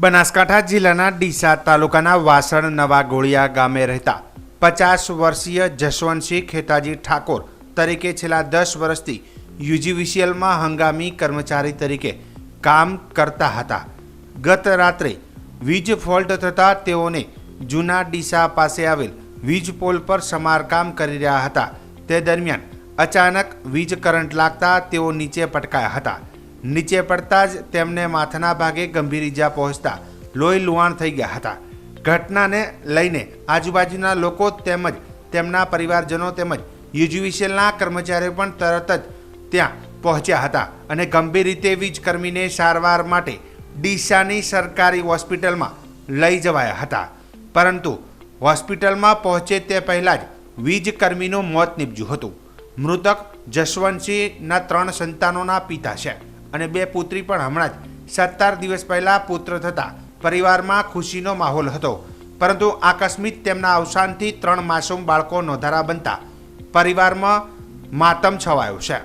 બનાસકાંઠા જિલ્લાના ડીસા તાલુકાના વાસણ નવા ગોળિયા ગામે રહેતા 50 વર્ષીય જશવંતસિંહ ખેતાજી ઠાકોર તરીકે છેલ્લા 10 વર્ષથી યુજીવીસીએલમાં હંગામી કર્મચારી તરીકે કામ કરતા હતા. ગત રાત્રે વીજ ફોલ્ટ થતાં તેઓને જૂના ડીસા પાસે આવેલ વીજ પોલ પર સમારકામ કરી રહ્યા હતા. તે દરમિયાન અચાનક વીજ કરંટ લાગતા તેઓ નીચે પટકાયા હતા. નીચે પડતા જ તેમને માથાના ભાગે ગંભીર ઈજા પહોંચતા લોહી લુહાણ થઈ ગયા હતા. ઘટનાને લઈને આજુબાજુના લોકો તેમજ તેમના પરિવારજનો તેમજ યુજીવીસીએલના કર્મચારીઓ પણ તરત જ ત્યાં પહોંચ્યા હતા અને ગંભીર રીતે વીજકર્મીને સારવાર માટે ડીસાની સરકારી હોસ્પિટલમાં લઈ જવાયા હતા. પરંતુ હોસ્પિટલમાં પહોંચે તે પહેલાં જ વીજકર્મીનું મોત નીપજ્યું હતું. મૃતક જશવંતસિંહના 3 સંતાનોના પિતા છે અને 2 પુત્રી પણ હમણાં જ 17 દિવસ પહેલાં પુત્ર થતાં પરિવારમાં ખુશીનો માહોલ હતો. પરંતુ આકસ્મિક તેમના અવસાનથી 3 માસૂમ બાળકો નોંધારા બનતા પરિવારમાં માતમ છવાયો છે.